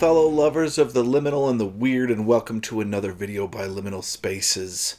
fellow lovers of the liminal and the weird, and welcome to another video by Liminal Spaces.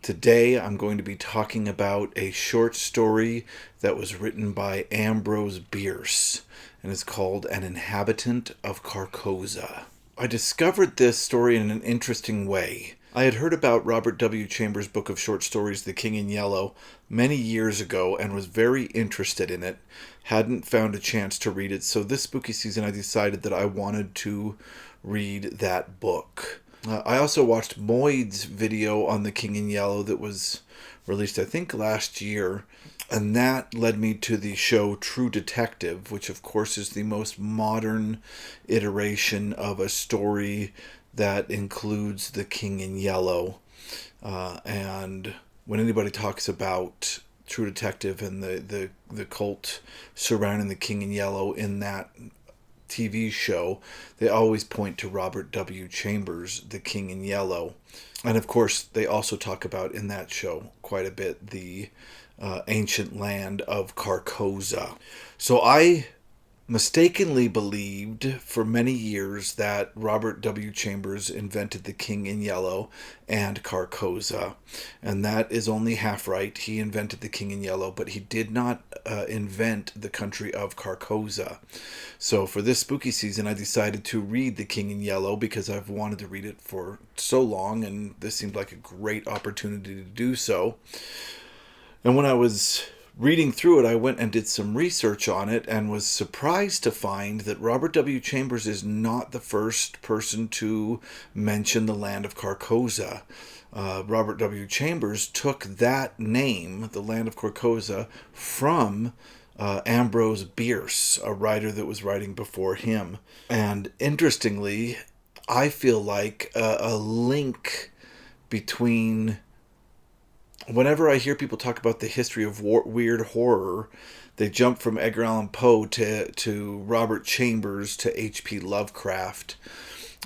Today I'm going to be talking about a short story that was written by Ambrose Bierce, and it's called An Inhabitant of Carcosa. I discovered this story in an interesting way. I had heard about Robert W. Chambers' book of short stories, The King in Yellow, many years ago and was very interested in it. Hadn't found a chance to read it, so this spooky season I decided that I wanted to read that book. I also watched Moyd's video on The King in Yellow that was released, I think, last year, and that led me to the show True Detective, which of course is the most modern iteration of a story that includes The King in Yellow. And when anybody talks about True Detective and the cult surrounding The King in Yellow in that TV show, they always point to Robert W. Chambers' The King in Yellow. And of course, they also talk about in that show quite a bit the ancient land of Carcosa. So I mistakenly believed for many years that Robert W. Chambers invented The King in Yellow and Carcosa, and that is only half right. He invented The King in Yellow, but he did not invent the country of Carcosa. So for this spooky season, I decided to read The King in Yellow because I've wanted to read it for so long, and this seemed like a great opportunity to do so. And when I was reading through it, I went and did some research on it and was surprised to find that Robert W. Chambers is not the first person to mention the land of Carcosa. Robert W. Chambers took that name, the land of Carcosa, from Ambrose Bierce, a writer that was writing before him. And interestingly, I feel like a link between... Whenever I hear people talk about the history of weird horror, they jump from Edgar Allan Poe to Robert Chambers to H.P. Lovecraft.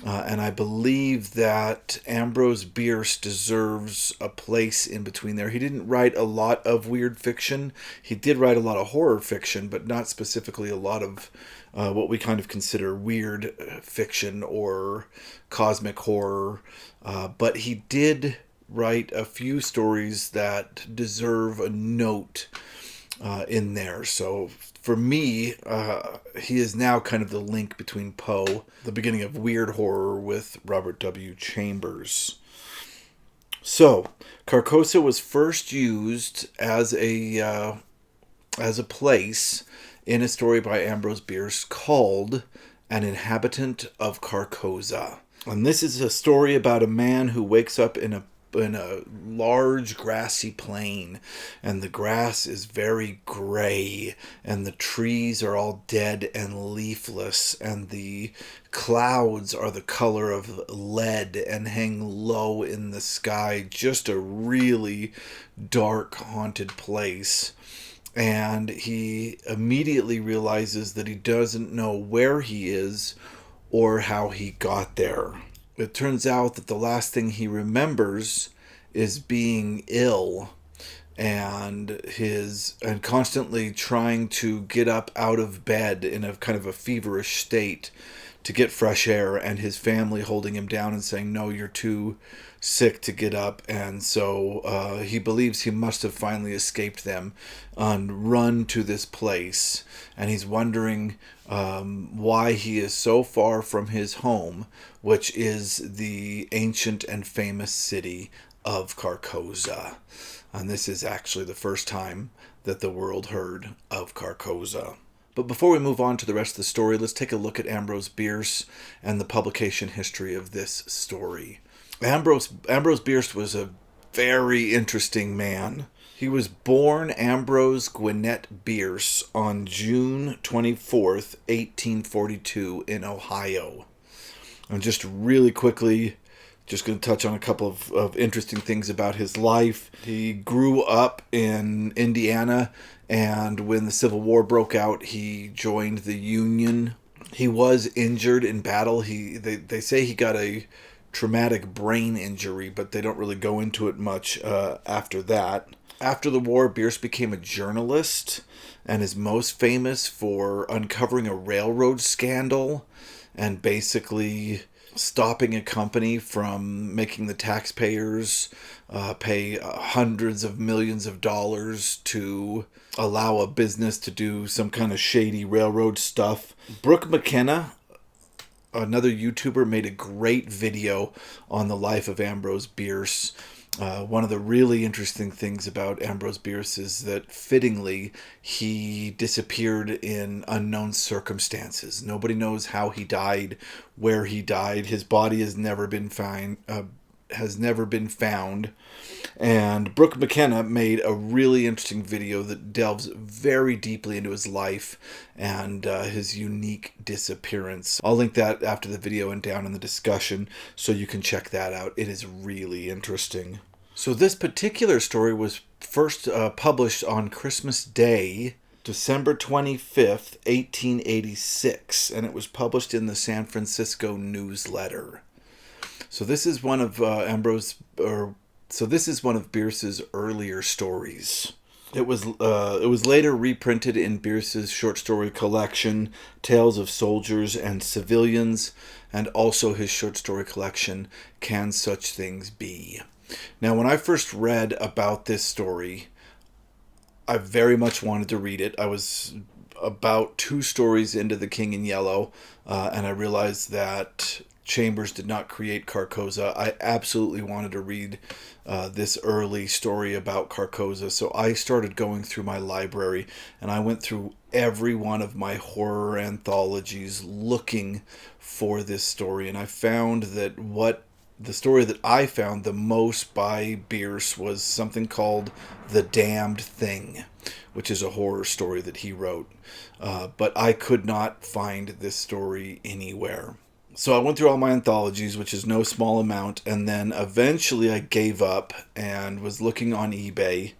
And I believe that Ambrose Bierce deserves a place in between there. He didn't write a lot of weird fiction. He did write a lot of horror fiction, but not specifically a lot of what we kind of consider weird fiction or cosmic horror. But he did write a few stories that deserve a note in there. So for me, he is now kind of the link between Poe, the beginning of weird horror, with Robert W. Chambers. So Carcosa was first used as a place in a story by Ambrose Bierce called An Inhabitant of Carcosa. And this is a story about a man who wakes up in a large grassy plain, and the grass is very gray, and the trees are all dead and leafless, and the clouds are the color of lead and hang low in the sky. Just a really dark, haunted place. And he immediately realizes that he doesn't know where he is or how he got there. It turns out that the last thing he remembers is being ill and constantly trying to get up out of bed in a kind of a feverish state to get fresh air, and his family holding him down and saying, no, you're too sick to get up. And so he believes he must have finally escaped them and run to this place, and he's wondering why he is so far from his home, which is the ancient and famous city of Carcosa. And this is actually the first time that the world heard of Carcosa. But before we move on to the rest of the story, let's take a look at Ambrose Bierce and the publication history of this story. Ambrose Bierce was a very interesting man. He was born Ambrose Gwinnett Bierce on June 24th, 1842 in Ohio. And just really quickly, just going to touch on a couple of interesting things about his life. He grew up in Indiana, and when the Civil War broke out, he joined the Union. He was injured in battle. They say he got a traumatic brain injury, but they don't really go into it much after that. After the war, Bierce became a journalist and is most famous for uncovering a railroad scandal and basically stopping a company from making the taxpayers pay hundreds of millions of dollars to allow a business to do some kind of shady railroad stuff. Brooke McKenna, another YouTuber, made a great video on the life of Ambrose Bierce. One of the really interesting things about Ambrose Bierce is that, fittingly, he disappeared in unknown circumstances. Nobody knows how he died, where he died. His body has never been found. And Brooke McKenna made a really interesting video that delves very deeply into his life and his unique disappearance. I'll link that after the video and down in the discussion so you can check that out. It is really interesting. So this particular story was first published on Christmas Day, December 25th, 1886, and it was published in the San Francisco Newsletter. So this is one of Bierce's earlier stories. It was later reprinted in Bierce's short story collection, Tales of Soldiers and Civilians, and also his short story collection, Can Such Things Be? Now, when I first read about this story, I very much wanted to read it. I was about 2 stories into The King in Yellow, and I realized that Chambers did not create Carcosa. I absolutely wanted to read this early story about Carcosa, so I started going through my library, and I went through every one of my horror anthologies looking for this story, and I found that the story that I found the most by Bierce was something called The Damned Thing, which is a horror story that he wrote. But I could not find this story anywhere. So I went through all my anthologies, which is no small amount, and then eventually I gave up and was looking on eBay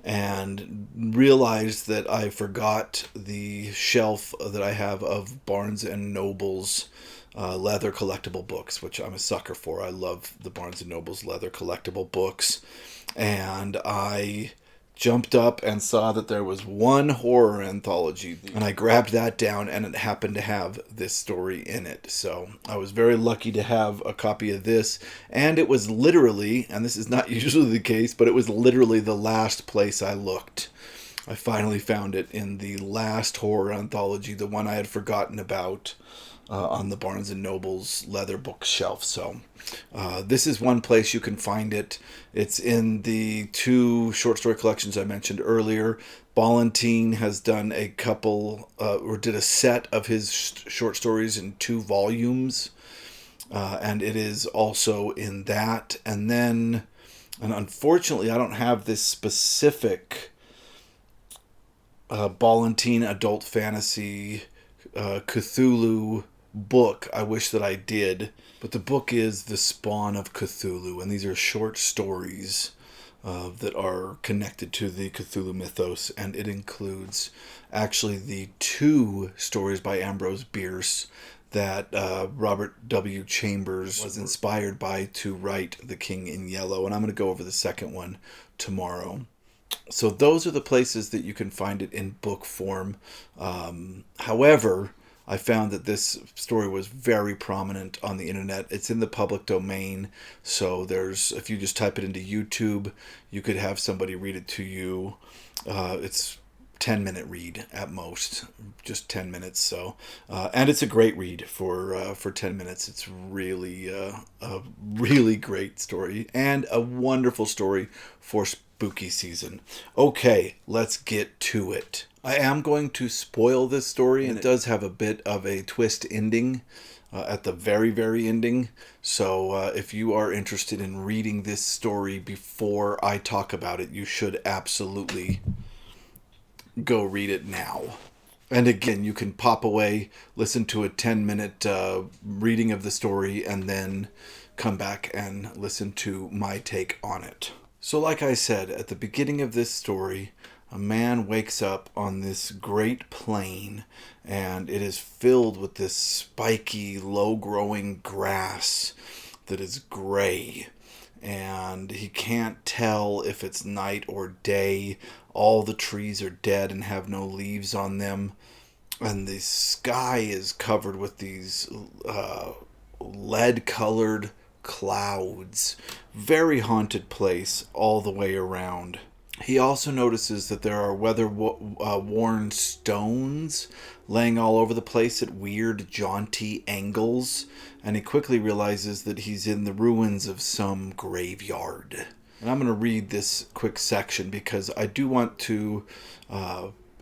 and realized that I forgot the shelf that I have of Barnes & Noble's leather collectible books, which I'm a sucker for. I love the Barnes & Noble's leather collectible books. And I jumped up and saw that there was one horror anthology, and I grabbed that down, and it happened to have this story in it. So I was very lucky to have a copy of this, and it was literally, and this is not usually the case, but it was literally the last place I looked. I finally found it in the last horror anthology, the one I had forgotten about, on the Barnes & Noble's leather bookshelf. So this is one place you can find it. It's in the 2 short story collections I mentioned earlier. Ballantine has done a couple, or did a set of his short stories in 2 volumes. And it is also in that. And then, and unfortunately, I don't have this specific Ballantine adult fantasy Cthulhu book. I wish that I did, but the book is The Spawn of Cthulhu, and these are short stories that are connected to the Cthulhu mythos, and it includes actually the 2 stories by Ambrose Bierce that Robert W. Chambers was inspired by to write The King in Yellow, and I'm going to go over the second one tomorrow. So those are the places that you can find it in book form. However, I found that this story was very prominent on the internet. It's in the public domain, so if you just type it into YouTube, you could have somebody read it to you. It's 10-minute read at most, just 10 minutes. So, and it's a great read for 10 minutes. It's really a really great story and a wonderful story for spooky season. Okay, let's get to it. I am going to spoil this story, and it does have a bit of a twist ending at the very, very ending. So if you are interested in reading this story before I talk about it, you should absolutely go read it now. And again, you can pop away, listen to a 10-minute reading of the story, and then come back and listen to my take on it. So like I said, at the beginning of this story, a man wakes up on this great plain, and it is filled with this spiky, low-growing grass that is gray. And he can't tell if it's night or day. All the trees are dead and have no leaves on them. and the sky is covered with these lead-colored clouds. Very haunted place all the way around. He also notices that there are weather-worn stones laying all over the place at weird, jaunty angles, and he quickly realizes that he's in the ruins of some graveyard. And I'm going to read this quick section because I do want to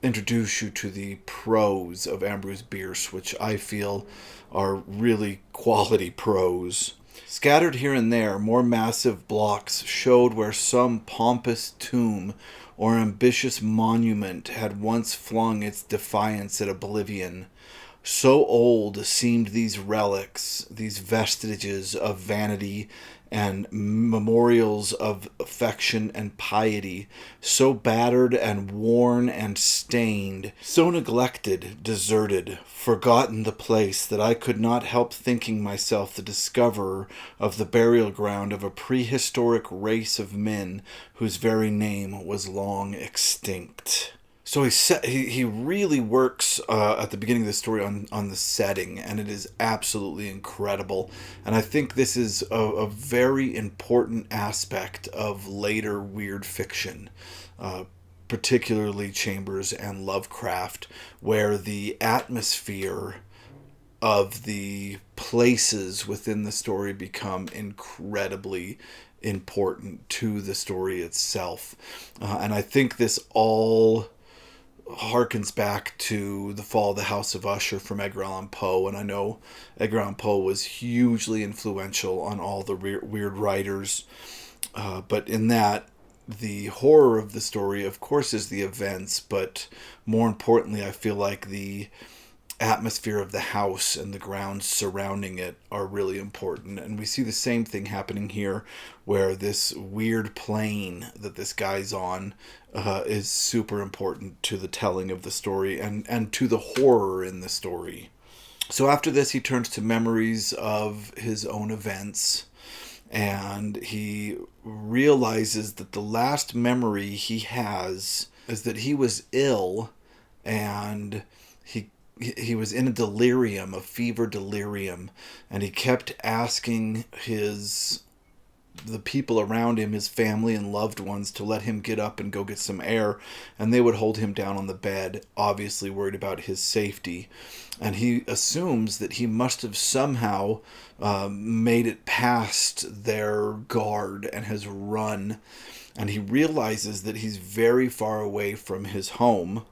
introduce you to the prose of Ambrose Bierce, which I feel are really quality prose. Scattered here and there, more massive blocks showed where some pompous tomb or ambitious monument had once flung its defiance at oblivion. So old seemed these relics, these vestiges of vanity and memorials of affection and piety, so battered and worn and stained, so neglected, deserted, forgotten the place, that I could not help thinking myself the discoverer of the burial ground of a prehistoric race of men whose very name was long extinct. So he really works at the beginning of the story on the setting, and it is absolutely incredible. And I think this is a very important aspect of later weird fiction, particularly Chambers and Lovecraft, where the atmosphere of the places within the story become incredibly important to the story itself. And I think this all harkens back to The Fall of the House of Usher from Edgar Allan Poe, and I know Edgar Allan Poe was hugely influential on all the weird writers, but in that, the horror of the story, of course, is the events, but more importantly, I feel like the atmosphere of the house and the grounds surrounding it are really important. And we see the same thing happening here, where this weird plane that this guy's on is super important to the telling of the story and to the horror in the story. So after this, he turns to memories of his own events, and he realizes that the last memory he has is that he was ill, and he was in a delirium, a fever delirium, and he kept asking the people around him, his family and loved ones, to let him get up and go get some air, and they would hold him down on the bed, obviously worried about his safety. And he assumes that he must have somehow made it past their guard and has run, and he realizes that he's very far away from his home,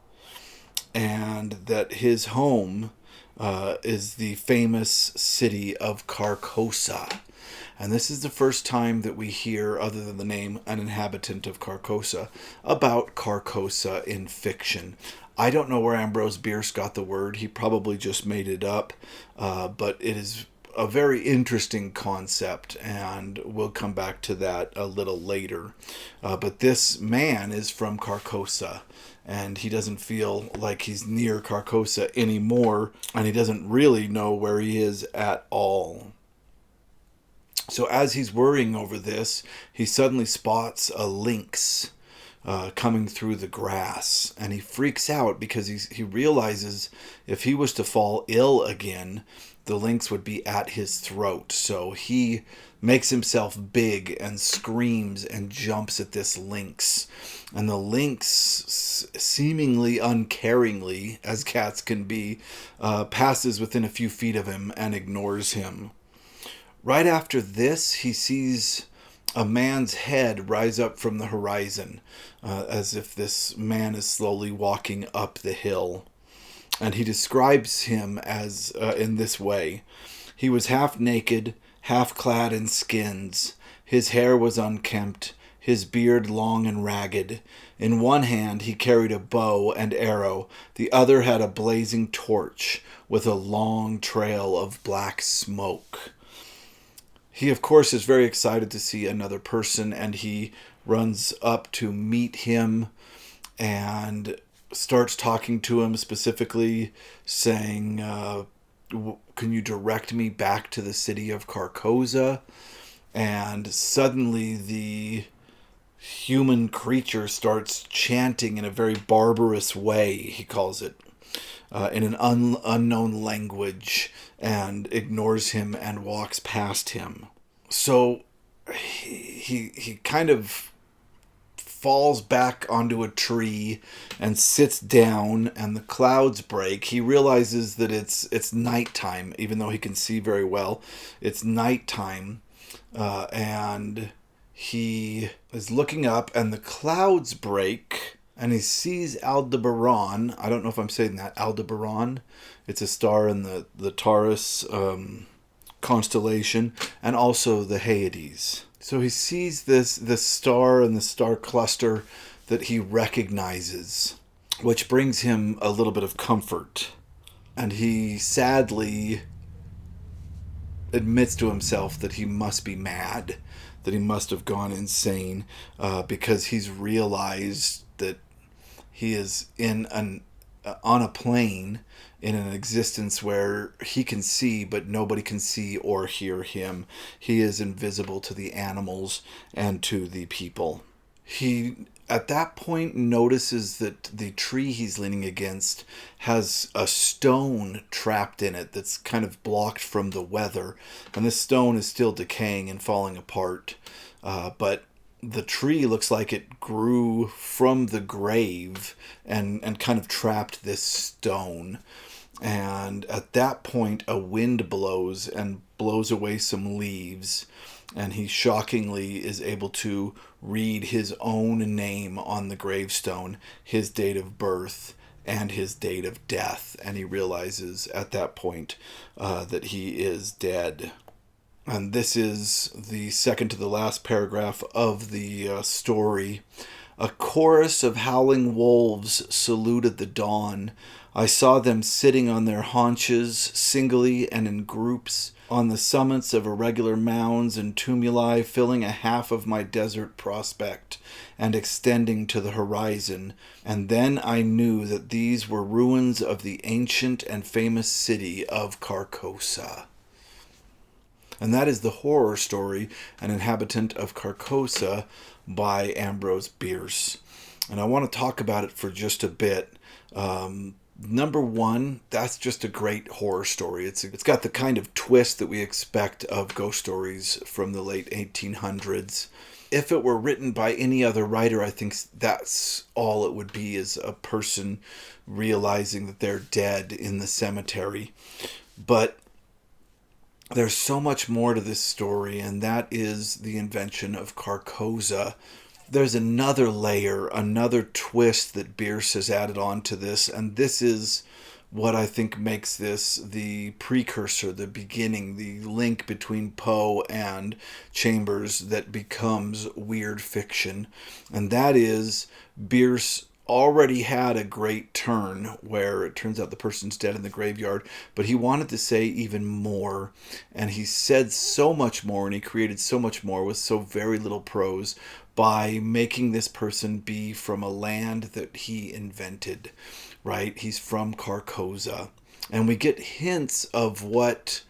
and that his home is the famous city of Carcosa. And this is the first time that we hear, other than the name An Inhabitant of Carcosa, about Carcosa in fiction. I don't know where Ambrose Bierce got the word. He probably just made it up, but it is a very interesting concept, and we'll come back to that a little later. But this man is from Carcosa, and he doesn't feel like he's near Carcosa anymore, and he doesn't really know where he is at all. So as he's worrying over this, he suddenly spots a lynx coming through the grass, and he freaks out because he realizes if he was to fall ill again, the lynx would be at his throat. So he makes himself big and screams and jumps at this lynx. And the lynx, seemingly uncaringly, as cats can be, passes within a few feet of him and ignores him. Right after this, he sees a man's head rise up from the horizon, as if this man is slowly walking up the hill. And he describes him as in this way: he was half naked, half clad in skins. His hair was unkempt, his beard long and ragged. In one hand he carried a bow and arrow, the other had a blazing torch with a long trail of black smoke. He, of course, is very excited to see another person, and he runs up to meet him and starts talking to him, specifically saying, can you direct me back to the city of Carcosa? And suddenly the human creature starts chanting in a very barbarous way, he calls it. in an unknown language and ignores him and walks past him. So he kind of falls back onto a tree and sits down, and the clouds break. He realizes that it's nighttime, even though he can see very well. It's nighttime, and he is looking up, and the clouds break, and he sees Aldebaran. I don't know if I'm saying that. Aldebaran. It's a star in the Taurus constellation, and also the Hyades. So he sees this star and the star cluster that he recognizes, which brings him a little bit of comfort. And he sadly admits to himself that he must be mad, that he must have gone insane, because he's realized that he is on a plane in an existence where he can see, but nobody can see or hear him. He is invisible to the animals and to the people. He, at that point, notices that the tree he's leaning against has a stone trapped in it that's kind of blocked from the weather. And this stone is still decaying and falling apart. But the tree looks like it grew from the grave and kind of trapped this stone. And at that point, a wind blows and blows away some leaves, and he shockingly is able to read his own name on the gravestone, his date of birth, and his date of death. And he realizes at that point that he is dead. And this is the second to the last paragraph of the story. A chorus of howling wolves saluted the dawn. I saw them sitting on their haunches, singly and in groups, on the summits of irregular mounds and tumuli, filling a half of my desert prospect and extending to the horizon. And then I knew that these were ruins of the ancient and famous city of Carcosa. And that is the horror story, An Inhabitant of Carcosa, by Ambrose Bierce. And I want to talk about it for just a bit. Number one, that's just a great horror story. It's got the kind of twist that we expect of ghost stories from the late 1800s. If it were written by any other writer, I think that's all it would be, is a person realizing that they're dead in the cemetery. But there's so much more to this story, and that is the invention of Carcosa. There's another layer, another twist that Bierce has added on to this, and this is what I think makes this the precursor, the beginning, the link between Poe and Chambers that becomes weird fiction. And that is, Bierce already had a great turn where it turns out the person's dead in the graveyard, but he wanted to say even more, and he said so much more, and he created so much more with so very little prose by making this person be from a land that he invented, right? He's from Carcosa, and we get hints of what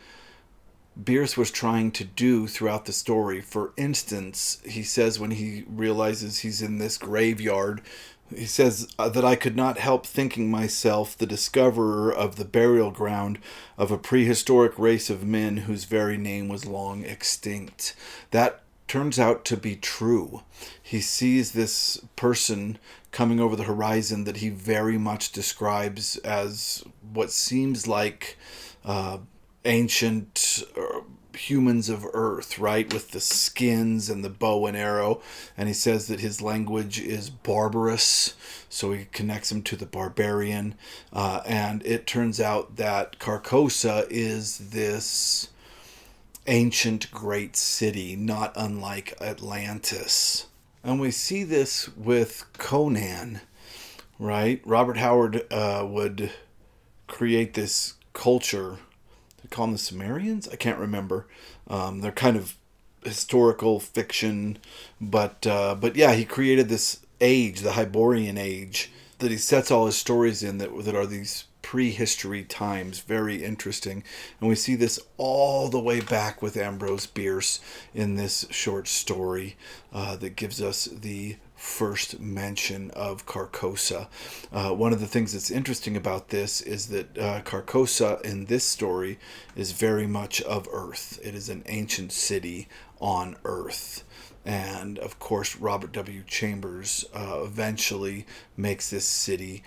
Bierce was trying to do throughout the story. For instance, he says when he realizes he's in this graveyard, he says that I could not help thinking myself the discoverer of the burial ground of a prehistoric race of men whose very name was long extinct. That turns out to be true. He sees this person coming over the horizon that he very much describes as what seems like ancient humans of Earth, right, with the skins and the bow and arrow. And he says that his language is barbarous, so he connects him to the barbarian. And it turns out that Carcosa is this ancient great city, not unlike Atlantis. And we see this with Conan, right? Robert Howard would create this culture. They call them the Sumerians? I can't remember. They're kind of historical fiction, but yeah, he created this age, the Hyborian age, that he sets all his stories in that are these prehistory times. Very interesting. And we see this all the way back with Ambrose Bierce in this short story that gives us the first mention of Carcosa. One of the things that's interesting about this is that Carcosa in this story is very much of Earth. It is an ancient city on Earth. And of course, Robert W. Chambers eventually makes this city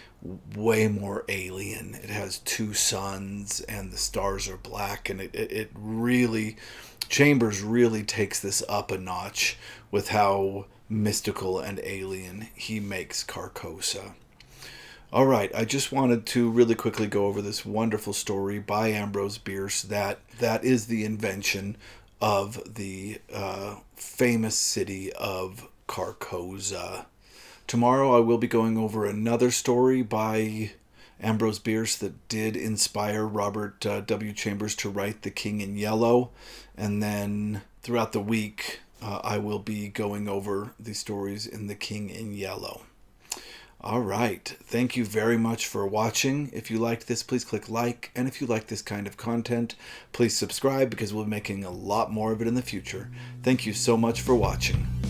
way more alien. It has two suns and the stars are black, and it really, Chambers really takes this up a notch with how mystical and alien he makes Carcosa. All right, I just wanted to really quickly go over this wonderful story by Ambrose Bierce that is the invention of the famous city of Carcosa. Tomorrow I will be going over another story by Ambrose Bierce that did inspire Robert W. Chambers to write The King in Yellow. And then throughout the week, I will be going over the stories in The King in Yellow. All right. Thank you very much for watching. If you liked this, please click like. And if you like this kind of content, please subscribe because we'll be making a lot more of it in the future. Thank you so much for watching.